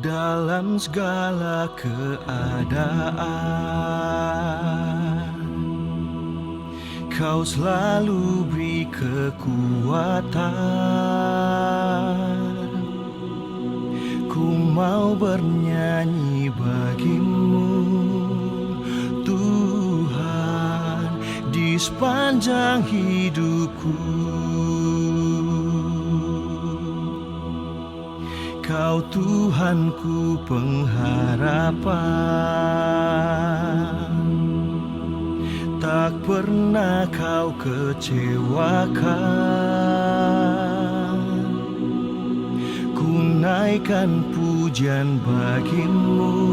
dalam segala keadaan. Kau selalu beri kekuatan. Ku mau bernyanyi bagimu, Tuhan, di sepanjang hidupku. Kau Tuhanku pengharapan, tak pernah kau kecewakan. Ku naikkan pujian bagimu,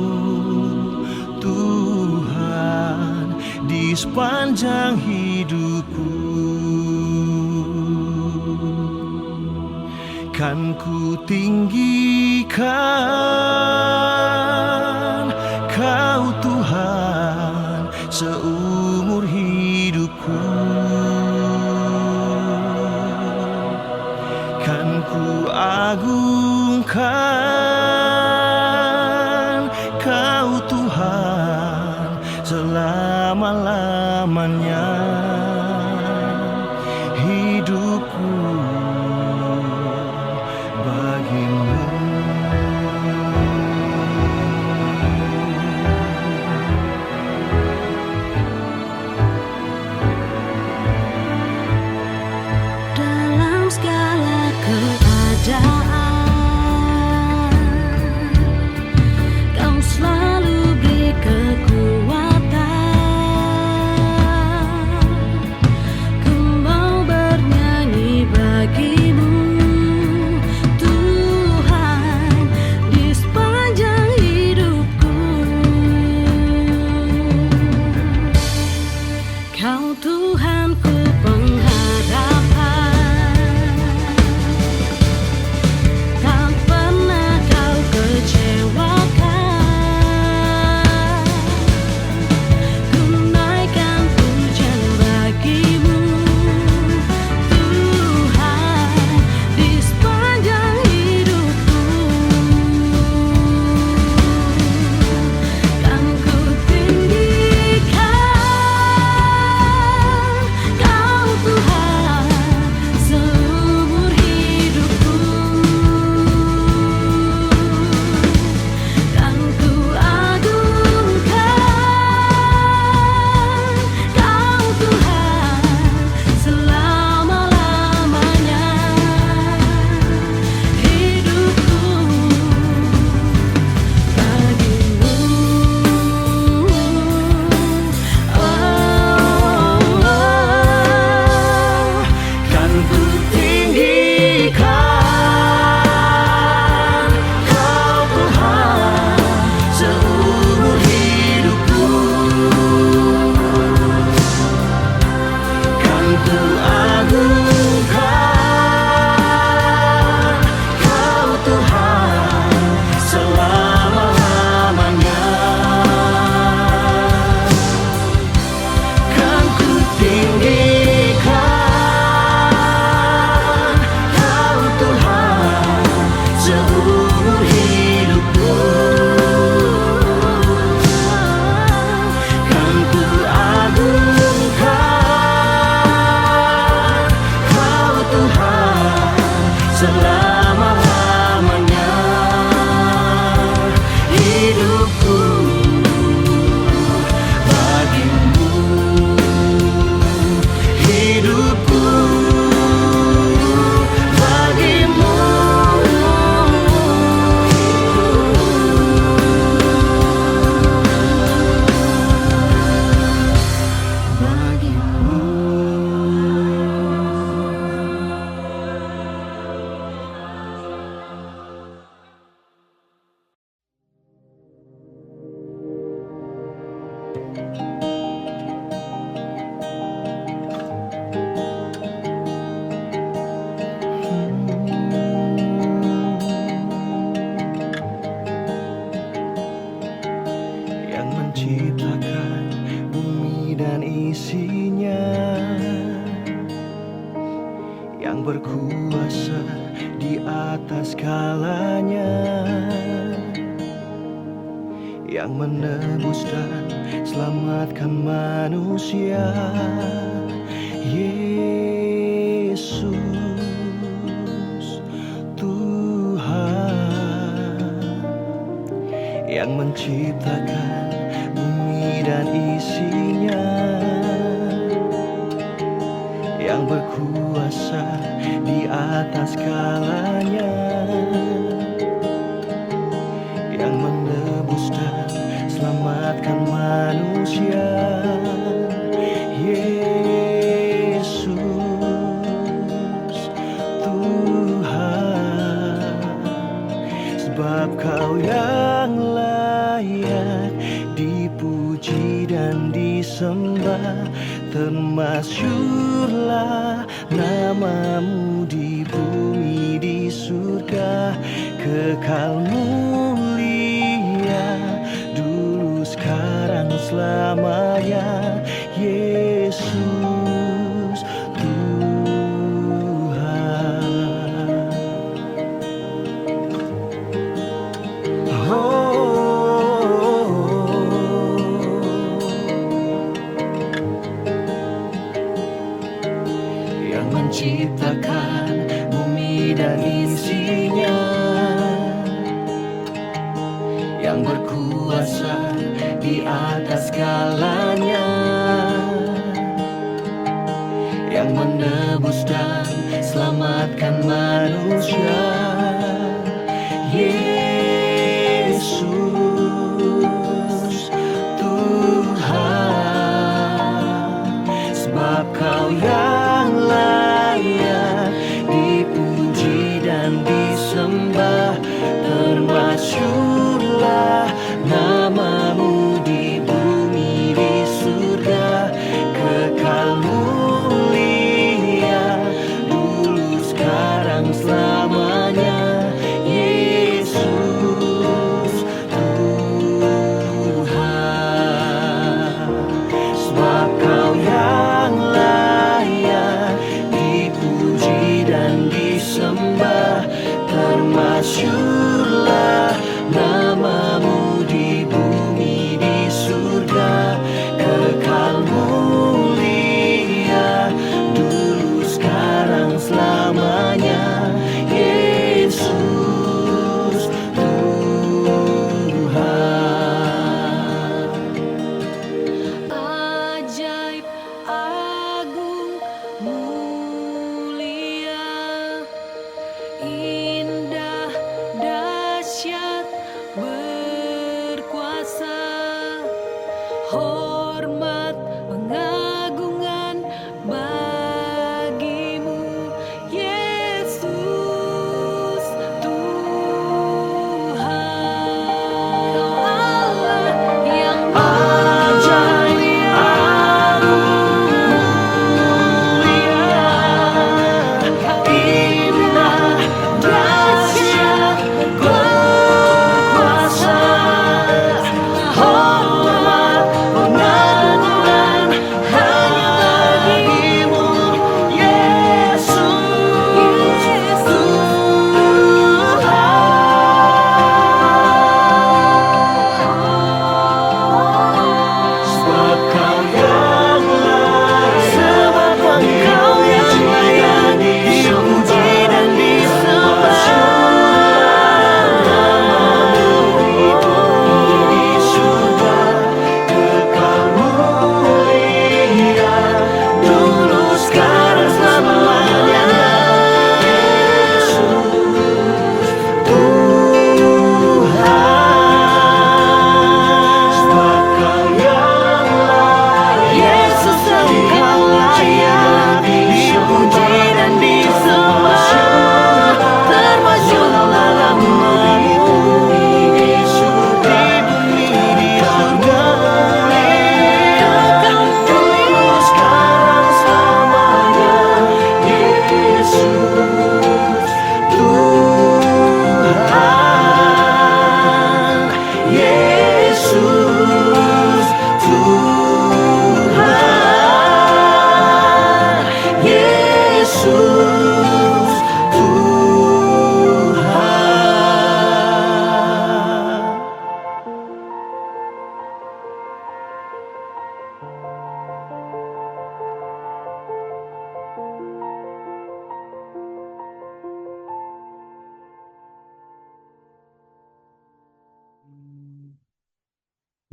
Tuhan, di sepanjang hidupku. Kan ku tinggikan Kau Tuhan seumur hidupku. Kan ku agungkan Kau Tuhan selama-lamanya. Hidupku bagimu. Dalam segala keadaan, Kau selalu beri kekuatan. Ku mau bernyanyi bagimu, Tuhan, di sepanjang hidupku. Kau Tuhanku pengharapan, tak pernah kau kecewakan. Ku naikkan pujian bagimu, Tuhan, di sepanjang hidupku. Kan ku tinggikan Kau Tuhan seumur hidupku. Kan ku agungkan Kau Tuhan selama-lamanya. Hidupku bagimu. Kan ku tinggikan Kau Tuhan seumur hidupku. Kan ku agungkan Kau Tuhan selama-lamanya. Kan ku tinggikan Kau Tuhan seumur hidupku. Kan ku agungkan Kau Tuhan selama-lamanya. Hidupku bagimu. Hidupku bagimu. Yang menciptakan bumi dan isinya, yang berkuasa di atas segalanya. yang menebus dan selamatkan manusia. Yesus Tuhan yang menciptakan bumi dan isinya, yang berkuasa di atas segalanya, yang menebus dan selamatkan manusia. Yesus Tuhan, sebab Kau yang layak dipuji dan disembah, termasyurlah namamu di bumi di surga, kekal mulia dulu sekarang selamanya. Yesus Tuhan. Yang menciptakan bumi dan isinya, yang berkuasa di atas segalanya, yang menebus dan selamatkan manusia. Yesus Tuhan, sebab Kau yang layak dipuji dan disembah, termasyurlah namamu di bumi di surga, kekal mulia dulu sekarang selamanya.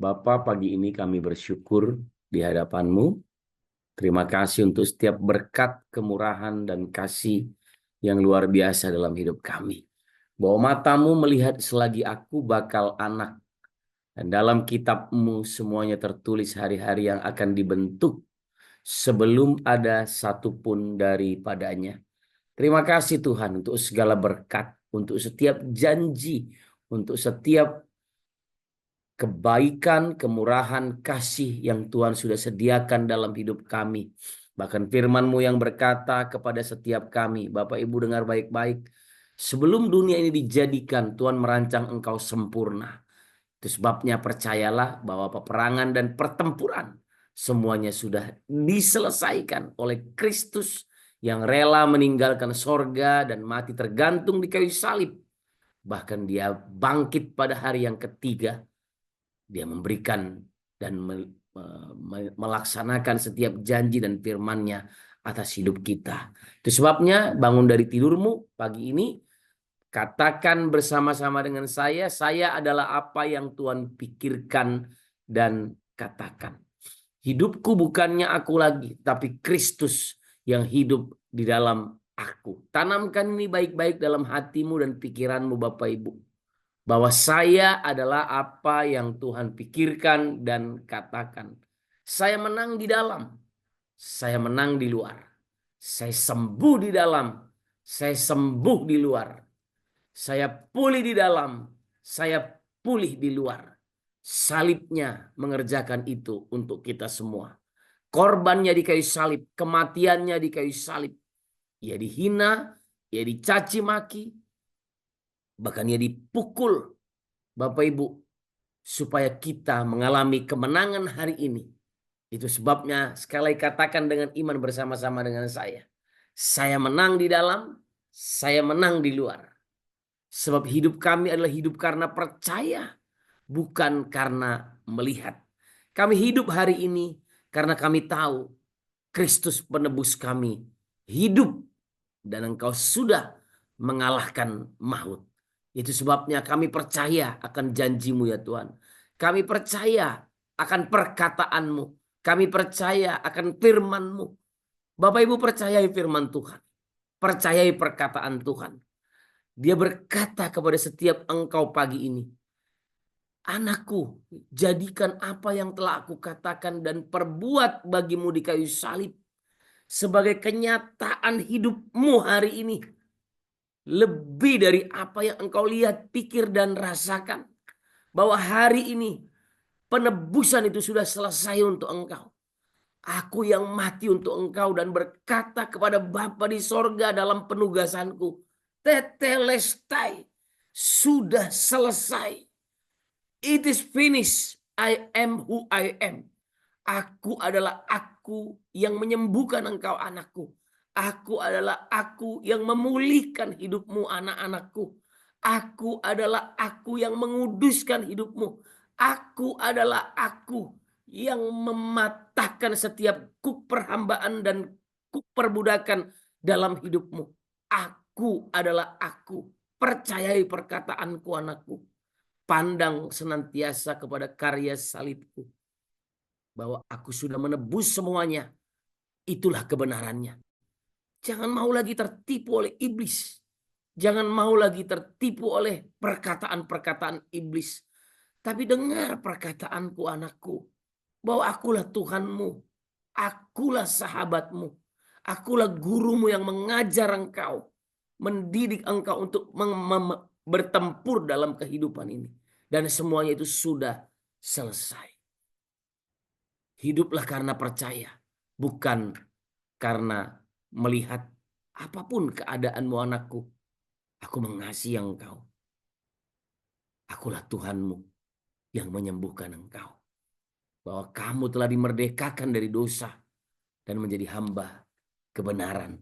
Bapa, pagi ini kami bersyukur di hadapan-Mu. Terima kasih untuk setiap berkat, kemurahan, dan kasih yang luar biasa dalam hidup kami. Bahwa mata-Mu melihat selagi aku bakal anak. Dan dalam kitab-Mu semuanya tertulis hari-hari yang akan dibentuk sebelum ada satupun daripadanya. Terima kasih Tuhan untuk segala berkat, untuk setiap janji, untuk setiap kebaikan, kemurahan, kasih yang Tuhan sudah sediakan dalam hidup kami. Bahkan firman-Mu yang berkata kepada setiap kami, Bapak Ibu dengar baik-baik, sebelum dunia ini dijadikan, Tuhan merancang engkau sempurna. Itu sebabnya percayalah bahwa peperangan dan pertempuran semuanya sudah diselesaikan oleh Kristus yang rela meninggalkan sorga dan mati tergantung di kayu salib. Bahkan dia bangkit pada hari yang ketiga. Dia memberikan dan melaksanakan setiap janji dan firman-Nya atas hidup kita. Itu sebabnya bangun dari tidurmu pagi ini, katakan bersama-sama dengan saya adalah apa yang Tuhan pikirkan dan katakan. Hidupku bukannya aku lagi, tapi Kristus yang hidup di dalam aku. Tanamkan ini baik-baik dalam hatimu dan pikiranmu Bapak Ibu. Bahwa saya adalah apa yang Tuhan pikirkan dan katakan. Saya menang di dalam, saya menang di luar. Saya sembuh di dalam, saya sembuh di luar. Saya pulih di dalam, saya pulih di luar. Salibnya mengerjakan itu untuk kita semua. Korbannya di kayu salib, kematiannya di kayu salib. Ia dihina, ia dicaci maki, bahkan ia dipukul, Bapak Ibu, supaya kita mengalami kemenangan hari ini. Itu sebabnya sekali katakan dengan iman bersama-sama dengan saya. Saya menang di dalam, saya menang di luar. Sebab hidup kami adalah hidup karena percaya, bukan karena melihat. Kami hidup hari ini karena kami tahu Kristus penebus kami hidup dan Engkau sudah mengalahkan maut. Itu sebabnya kami percaya akan janji-Mu ya Tuhan. Kami percaya akan perkataan-Mu. Kami percaya akan firman-Mu. Bapak Ibu percayai firman Tuhan. Percayai perkataan Tuhan. Dia berkata kepada setiap engkau pagi ini, anakku, jadikan apa yang telah aku katakan dan perbuat bagimu di kayu salib sebagai kenyataan hidupmu hari ini. Lebih dari apa yang engkau lihat, pikir, dan rasakan. Bahwa hari ini penebusan itu sudah selesai untuk engkau. Aku yang mati untuk engkau dan berkata kepada Bapa di sorga dalam penugasanku, tetelestai, sudah selesai. It is finished. I am who I am. Aku adalah aku yang menyembuhkan engkau anakku. Aku adalah aku yang memulihkan hidupmu anak-anakku. Aku adalah aku yang menguduskan hidupmu. Aku adalah aku yang mematahkan setiap kuk perhambaan dan kuk perbudakan dalam hidupmu. Aku adalah aku. Percayai perkataanku anakku. Pandang senantiasa kepada karya salibku. Bahwa aku sudah menebus semuanya. Itulah kebenarannya. Jangan mau lagi tertipu oleh iblis. Jangan mau lagi tertipu oleh perkataan-perkataan iblis. Tapi dengar perkataanku anakku. Bahwa akulah Tuhanmu. Akulah sahabatmu. Akulah gurumu yang mengajar engkau. Mendidik engkau untuk bertempur dalam kehidupan ini. Dan semuanya itu sudah selesai. Hiduplah karena percaya. Bukan karena melihat apapun keadaanmu anakku. Aku mengasihi engkau. Akulah Tuhanmu yang menyembuhkan engkau. Bahwa kamu telah dimerdekakan dari dosa. Dan menjadi hamba kebenaran.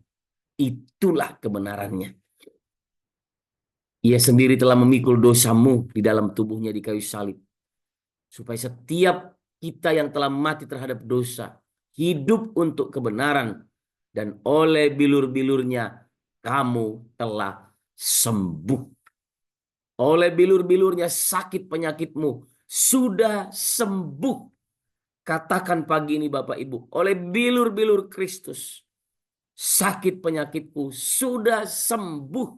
Itulah kebenarannya. Ia sendiri telah memikul dosamu di dalam tubuhnya di kayu salib. Supaya setiap kita yang telah mati terhadap dosa. Hidup untuk kebenaran. Dan oleh bilur-bilurnya kamu telah sembuh. Oleh bilur-bilurnya sakit penyakitmu sudah sembuh. Katakan pagi ini Bapak Ibu, oleh bilur-bilur Kristus, sakit penyakitku sudah sembuh.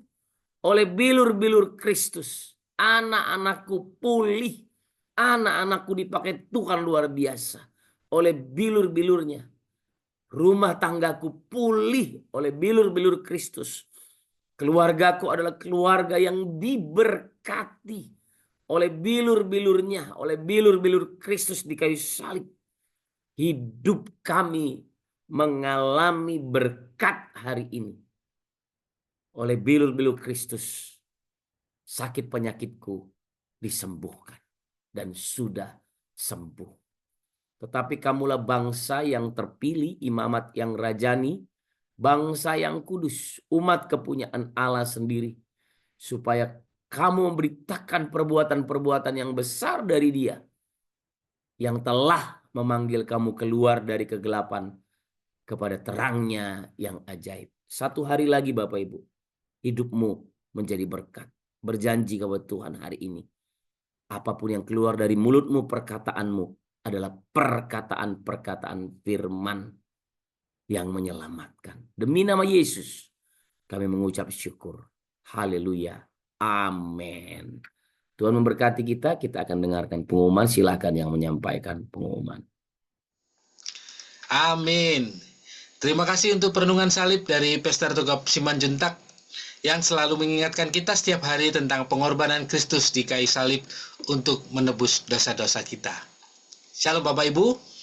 Oleh bilur-bilur Kristus, anak-anakku pulih. Anak-anakku dipakai Tuhan luar biasa. Oleh bilur-bilurnya, rumah tanggaku pulih oleh bilur-bilur Kristus. Keluargaku adalah keluarga yang diberkati oleh bilur-bilurnya, oleh bilur-bilur Kristus di kayu salib. Hidup kami mengalami berkat hari ini. Oleh bilur-bilur Kristus, sakit penyakitku disembuhkan dan sudah sembuh. Tetapi kamulah bangsa yang terpilih, imamat yang rajani, bangsa yang kudus, umat kepunyaan Allah sendiri, supaya kamu memberitakan perbuatan-perbuatan yang besar dari Dia yang telah memanggil kamu keluar dari kegelapan kepada terangnya yang ajaib. Satu hari lagi Bapak Ibu, hidupmu menjadi berkat. Berjanji kepada Tuhan hari ini, apapun yang keluar dari mulutmu, perkataanmu adalah perkataan-perkataan firman yang menyelamatkan. Demi nama Yesus kami mengucap syukur. Haleluya. Amin. Tuhan memberkati kita. Kita akan dengarkan pengumuman. Silakan yang menyampaikan pengumuman. Amin. Terima kasih untuk perenungan salib dari Pastor Togop Simanjuntak yang selalu mengingatkan kita setiap hari tentang pengorbanan Kristus di kayu salib untuk menebus dosa-dosa kita. Shalom Bapak Ibu.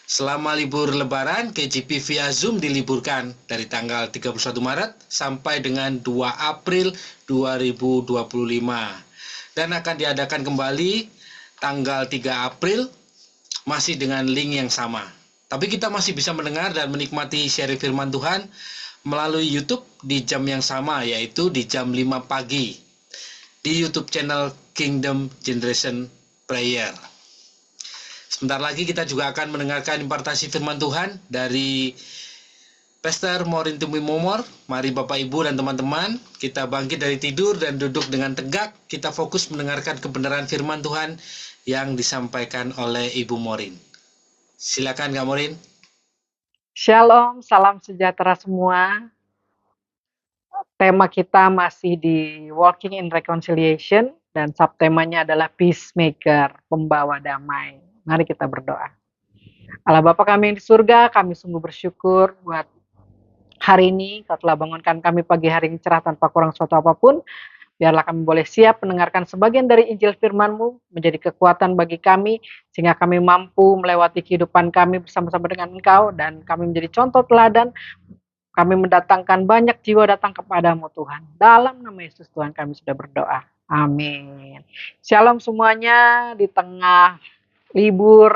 Selama libur lebaran, KJP via Zoom diliburkan dari tanggal 31 Maret sampai dengan 2 April 2025. Dan akan diadakan kembali tanggal 3 April masih dengan link yang sama. Tapi kita masih bisa mendengar dan menikmati sharing firman Tuhan melalui YouTube di jam yang sama, yaitu di jam 5 pagi di YouTube channel Kingdom Generation Prayer. Sebentar lagi kita juga akan mendengarkan impartasi firman Tuhan dari Pastor Morin Tumi Momor. Mari Bapak Ibu dan teman-teman, kita bangkit dari tidur dan duduk dengan tegak. Kita fokus mendengarkan kebenaran firman Tuhan yang disampaikan oleh Ibu Morin. Silakan Kak Morin. Shalom, salam sejahtera semua. Tema kita masih di Walking in Reconciliation dan subtemanya adalah Peacemaker, pembawa damai. Mari kita berdoa. Allah Bapa kami yang di surga, kami sungguh bersyukur buat hari ini. Kau telah bangunkan kami pagi hari yang cerah tanpa kurang suatu apapun. Biarlah kami boleh siap mendengarkan sebagian dari Injil firman-Mu menjadi kekuatan bagi kami, sehingga kami mampu melewati kehidupan kami bersama-sama dengan Engkau, dan kami menjadi contoh teladan. Kami mendatangkan banyak jiwa datang kepadamu Tuhan. Dalam nama Yesus Tuhan kami sudah berdoa. Amin. Shalom semuanya, di tengah libur,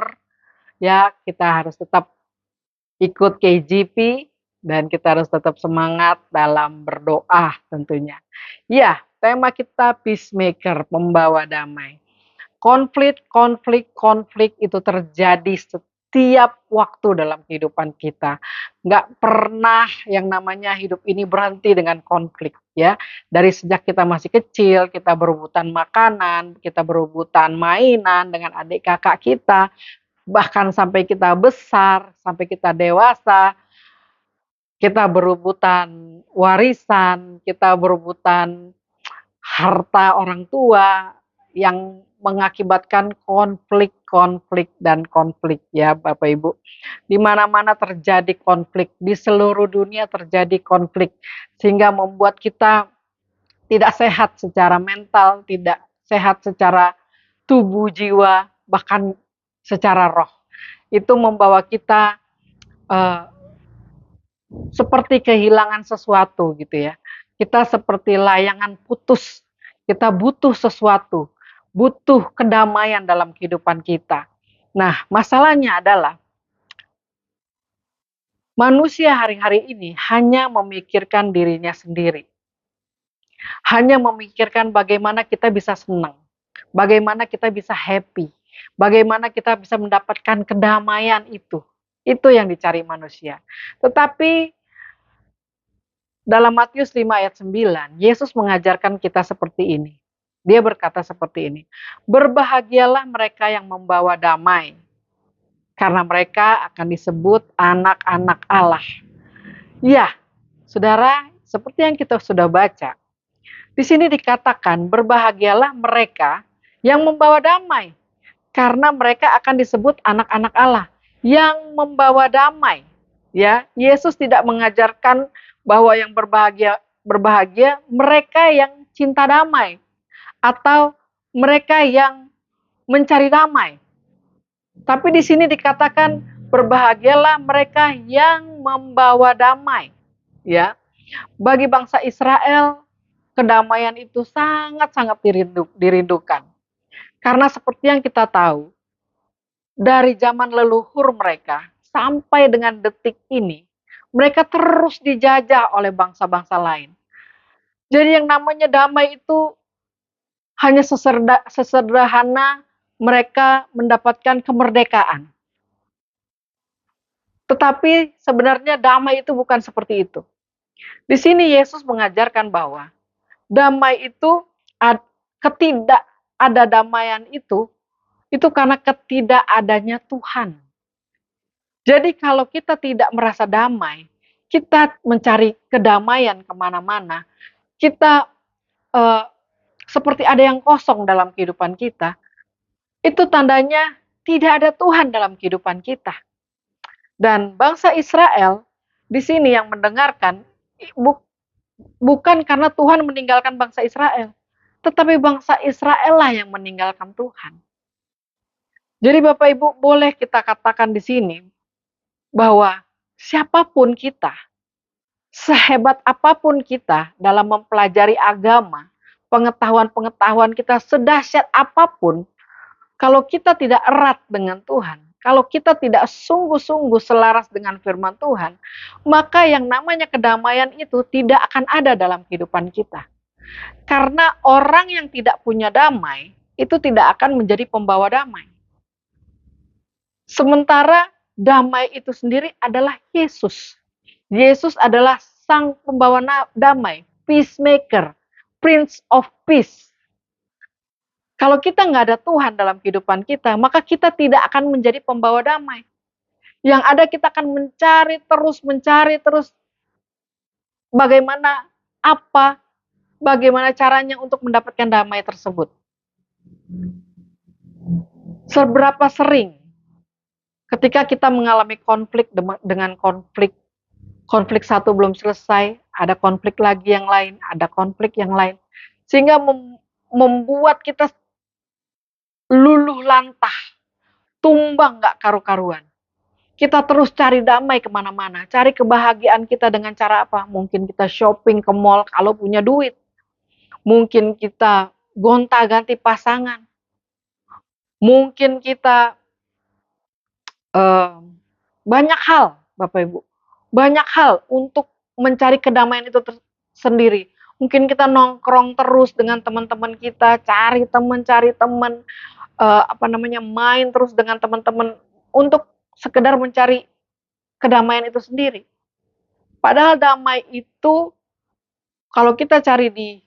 ya kita harus tetap ikut KJP, dan kita harus tetap semangat dalam berdoa tentunya. Ya, tema kita Peacemaker, pembawa damai. Konflik itu terjadi setiap waktu dalam kehidupan kita. Nggak pernah yang namanya hidup ini berhenti dengan konflik. Ya, dari sejak kita masih kecil, kita berebutan makanan, kita berebutan mainan dengan adik kakak kita, bahkan sampai kita besar, sampai kita dewasa, kita berebutan warisan, kita berebutan harta orang tua yang mengakibatkan konflik ya Bapak Ibu. Di mana-mana terjadi konflik, di seluruh dunia terjadi konflik, sehingga membuat kita tidak sehat secara mental, tidak sehat secara tubuh, jiwa, bahkan secara roh. Itu membawa kita seperti kehilangan sesuatu gitu ya. Kita seperti layangan putus. Kita butuh sesuatu, butuh kedamaian dalam kehidupan kita. Nah, masalahnya adalah manusia hari-hari ini hanya memikirkan dirinya sendiri. Hanya memikirkan bagaimana kita bisa senang, bagaimana kita bisa happy, bagaimana kita bisa mendapatkan kedamaian itu. Itu yang dicari manusia. Tetapi dalam Matius 5 ayat 9, Yesus mengajarkan kita seperti ini. Dia berkata seperti ini, "Berbahagialah mereka yang membawa damai, karena mereka akan disebut anak-anak Allah." Ya, saudara, seperti yang kita sudah baca, di sini dikatakan berbahagialah mereka yang membawa damai, karena mereka akan disebut anak-anak Allah yang membawa damai. Ya, Yesus tidak mengajarkan bahwa yang berbahagia mereka yang cinta damai atau mereka yang mencari damai. Tapi di sini dikatakan berbahagialah mereka yang membawa damai. Ya, bagi bangsa Israel kedamaian itu sangat-sangat dirindukan. Karena seperti yang kita tahu, dari zaman leluhur mereka sampai dengan detik ini, mereka terus dijajah oleh bangsa-bangsa lain. Jadi yang namanya damai itu hanya sesederhana mereka mendapatkan kemerdekaan. Tetapi sebenarnya damai itu bukan seperti itu. Di sini Yesus mengajarkan bahwa damai itu, ketidak ada damaian itu karena ketidakadanya Tuhan. Jadi kalau kita tidak merasa damai, kita mencari kedamaian kemana-mana, kita seperti ada yang kosong dalam kehidupan kita, itu tandanya tidak ada Tuhan dalam kehidupan kita. Dan bangsa Israel di sini yang mendengarkan, bukan karena Tuhan meninggalkan bangsa Israel, tetapi bangsa Israel lah yang meninggalkan Tuhan. Jadi Bapak Ibu, boleh kita katakan di sini bahwa siapapun kita, sehebat apapun kita dalam mempelajari agama, pengetahuan-pengetahuan kita sedahsyat apapun, kalau kita tidak erat dengan Tuhan, kalau kita tidak sungguh-sungguh selaras dengan firman Tuhan, maka yang namanya kedamaian itu tidak akan ada dalam kehidupan kita. Karena orang yang tidak punya damai, itu tidak akan menjadi pembawa damai. Sementara damai itu sendiri adalah Yesus. Yesus adalah sang pembawa damai, peacemaker, Prince of Peace. Kalau kita nggak ada Tuhan dalam kehidupan kita, maka kita tidak akan menjadi pembawa damai. Yang ada kita akan mencari terus bagaimana caranya untuk mendapatkan damai tersebut. Seberapa sering ketika kita mengalami konflik dengan konflik satu belum selesai, ada konflik lagi yang lain, ada konflik yang lain, sehingga membuat kita luluh lantah, tumbang gak karu-karuan. Kita terus cari damai kemana-mana, cari kebahagiaan kita dengan cara apa? Mungkin kita shopping ke mall kalau punya duit. Mungkin kita gonta-ganti pasangan. Mungkin kita banyak hal, Bapak Ibu. Banyak hal untuk mencari kedamaian itu sendiri. Mungkin kita nongkrong terus dengan teman-teman kita, cari teman, main terus dengan teman-teman untuk sekedar mencari kedamaian itu sendiri. Padahal damai itu kalau kita cari di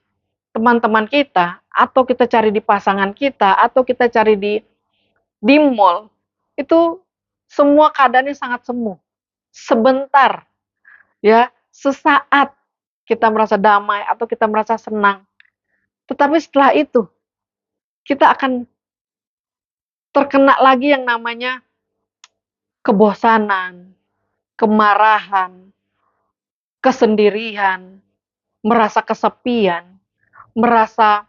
teman-teman kita, atau kita cari di pasangan kita, atau kita cari di mall, itu semua keadaannya sangat semu. Sebentar, ya, sesaat kita merasa damai atau kita merasa senang. Tetapi setelah itu, kita akan terkena lagi yang namanya kebosanan, kemarahan, kesendirian, merasa kesepian, merasa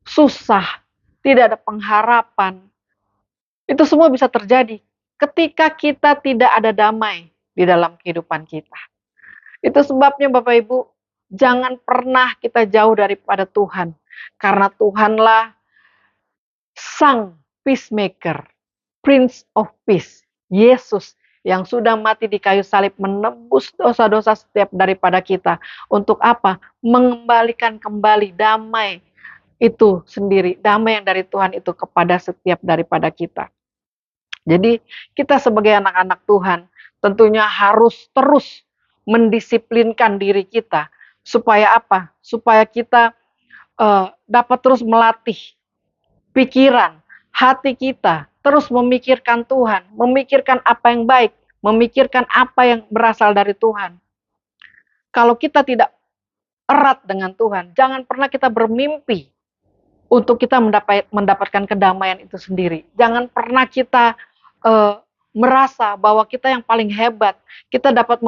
susah, tidak ada pengharapan. Itu semua bisa terjadi ketika kita tidak ada damai di dalam kehidupan kita. Itu sebabnya Bapak Ibu, jangan pernah kita jauh daripada Tuhan. Karena Tuhanlah sang peacemaker, Prince of Peace, Yesus yang sudah mati di kayu salib menebus dosa-dosa setiap daripada kita. Untuk apa? Mengembalikan kembali damai itu sendiri, damai yang dari Tuhan itu kepada setiap daripada kita. Jadi kita sebagai anak-anak Tuhan tentunya harus terus mendisiplinkan diri kita. Supaya apa? Supaya kita dapat terus melatih pikiran, hati kita, terus memikirkan Tuhan, memikirkan apa yang baik, memikirkan apa yang berasal dari Tuhan. Kalau kita tidak erat dengan Tuhan, jangan pernah kita bermimpi untuk kita mendapatkan kedamaian itu sendiri. Jangan pernah kita merasa bahwa kita yang paling hebat, kita dapat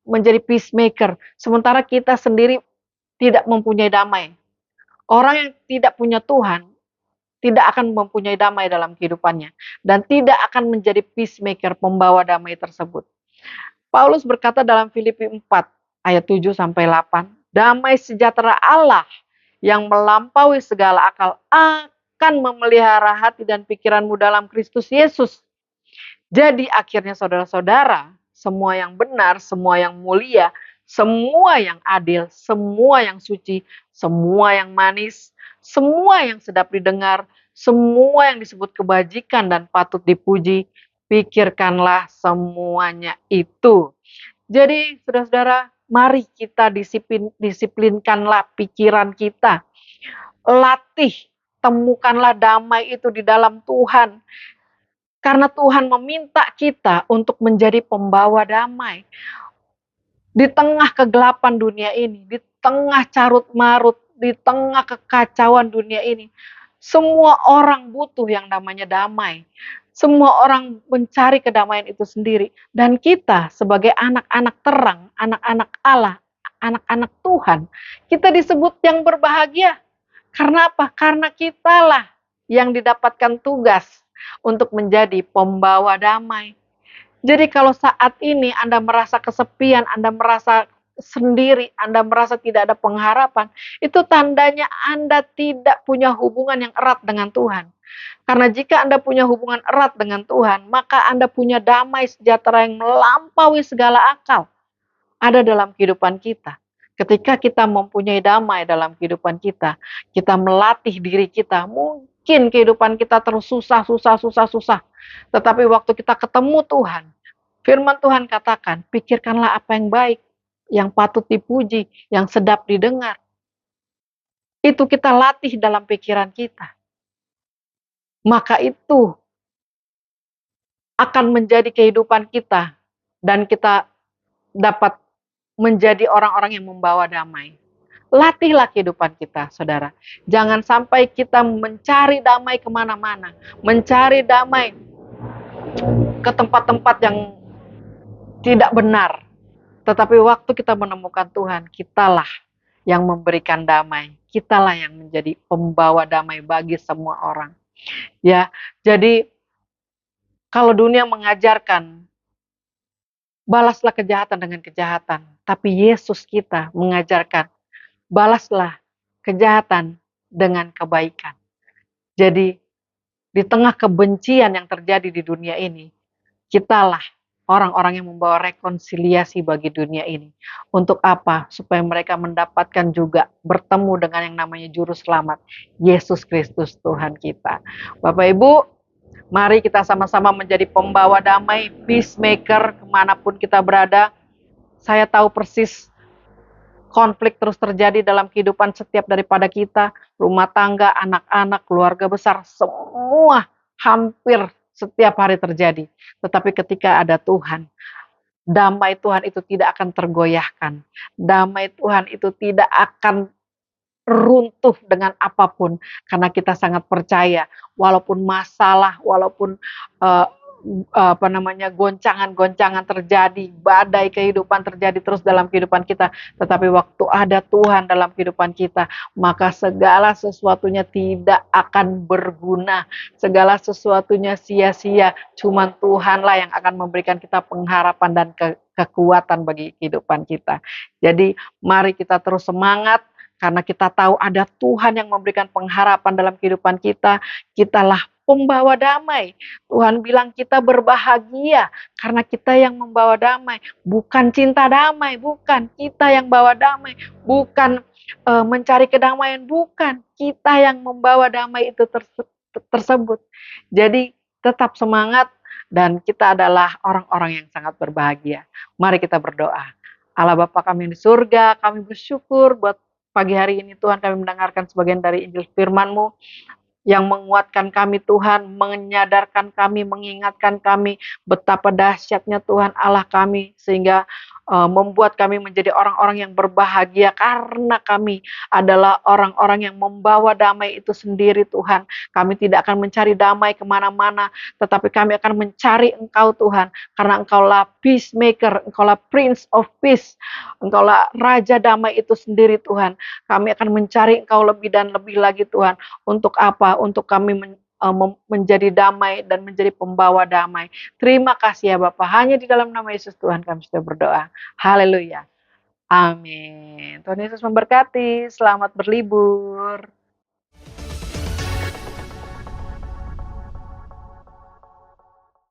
menjadi peacemaker, sementara kita sendiri tidak mempunyai damai. Orang yang tidak punya Tuhan tidak akan mempunyai damai dalam kehidupannya dan tidak akan menjadi peacemaker, pembawa damai tersebut. Paulus berkata dalam Filipi 4 ayat 7 sampai 8, damai sejahtera Allah yang melampaui segala akal akan memelihara hati dan pikiranmu dalam Kristus Yesus. Jadi akhirnya saudara-saudara, semua yang benar, semua yang mulia, semua yang adil, semua yang suci, semua yang manis, semua yang sedap didengar, semua yang disebut kebajikan dan patut dipuji, pikirkanlah semuanya itu. Jadi saudara-saudara, mari kita disiplinkanlah pikiran kita. Latih, temukanlah damai itu di dalam Tuhan. Karena Tuhan meminta kita untuk menjadi pembawa damai. Di tengah kegelapan dunia ini, di tengah carut marut, di tengah kekacauan dunia ini, semua orang butuh yang namanya damai. Semua orang mencari kedamaian itu sendiri. Dan kita sebagai anak-anak terang, anak-anak Allah, anak-anak Tuhan, kita disebut yang berbahagia. Karena apa? Karena kitalah yang didapatkan tugas untuk menjadi pembawa damai. Jadi kalau saat ini Anda merasa kesepian, Anda merasa sendiri, Anda merasa tidak ada pengharapan, itu tandanya Anda tidak punya hubungan yang erat dengan Tuhan. Karena jika Anda punya hubungan erat dengan Tuhan, maka Anda punya damai sejahtera yang melampaui segala akal ada dalam kehidupan kita. Ketika kita mempunyai damai dalam kehidupan kita melatih diri kita, mungkin kehidupan kita terus susah. Tetapi waktu kita ketemu Tuhan, firman Tuhan katakan, pikirkanlah apa yang baik, yang patut dipuji, yang sedap didengar. Itu kita latih dalam pikiran kita. Maka itu akan menjadi kehidupan kita dan kita dapat menjadi orang-orang yang membawa damai. Latihlah kehidupan kita, saudara. Jangan sampai kita mencari damai kemana-mana. Mencari damai ke tempat-tempat yang tidak benar. Tetapi waktu kita menemukan Tuhan, kitalah yang memberikan damai. Kitalah yang menjadi pembawa damai bagi semua orang. Ya, jadi kalau dunia mengajarkan balaslah kejahatan dengan kejahatan. Tapi Yesus kita mengajarkan, balaslah kejahatan dengan kebaikan. Jadi, di tengah kebencian yang terjadi di dunia ini, kitalah orang-orang yang membawa rekonsiliasi bagi dunia ini. Untuk apa? Supaya mereka mendapatkan juga bertemu dengan yang namanya Juru Selamat, Yesus Kristus Tuhan kita. Bapak Ibu, mari kita sama-sama menjadi pembawa damai, peacemaker kemanapun kita berada. Saya tahu persis konflik terus terjadi dalam kehidupan setiap daripada kita, rumah tangga, anak-anak, keluarga besar, semua hampir setiap hari terjadi. Tetapi ketika ada Tuhan, damai Tuhan itu tidak akan tergoyahkan. Damai Tuhan itu tidak akan runtuh dengan apapun, karena kita sangat percaya walaupun masalah, walaupun goncangan-goncangan terjadi, badai kehidupan terjadi terus dalam kehidupan kita, tetapi waktu ada Tuhan dalam kehidupan kita, maka segala sesuatunya tidak akan berguna, segala sesuatunya sia-sia. Cuman Tuhanlah yang akan memberikan kita pengharapan dan kekuatan bagi kehidupan kita. Jadi mari kita terus semangat, karena kita tahu ada Tuhan yang memberikan pengharapan dalam kehidupan kita. Kitalah pembawa damai. Tuhan bilang kita berbahagia karena kita yang membawa damai. Bukan cinta damai, bukan. Kita yang bawa damai. Bukan mencari kedamaian, bukan. Kita yang membawa damai itu tersebut. Jadi tetap semangat dan kita adalah orang-orang yang sangat berbahagia. Mari kita berdoa. Allah Bapa kami di surga, kami bersyukur buat pagi hari ini Tuhan kami mendengarkan sebagian dari Injil firman-Mu yang menguatkan kami Tuhan, menyadarkan kami, mengingatkan kami betapa dahsyatnya Tuhan Allah kami, sehingga membuat kami menjadi orang-orang yang berbahagia karena kami adalah orang-orang yang membawa damai itu sendiri Tuhan. Kami tidak akan mencari damai kemana-mana, tetapi kami akan mencari Engkau Tuhan, karena Engkaulah peacemaker, Engkaulah Prince of Peace, Engkaulah Raja Damai itu sendiri Tuhan. Kami akan mencari Engkau lebih dan lebih lagi Tuhan. Untuk apa? Untuk kami menjadi damai dan menjadi pembawa damai. Terima kasih ya Bapak. Hanya di dalam nama Yesus Tuhan kami sudah berdoa. Haleluya. Amin. Tuhan Yesus memberkati. Selamat berlibur.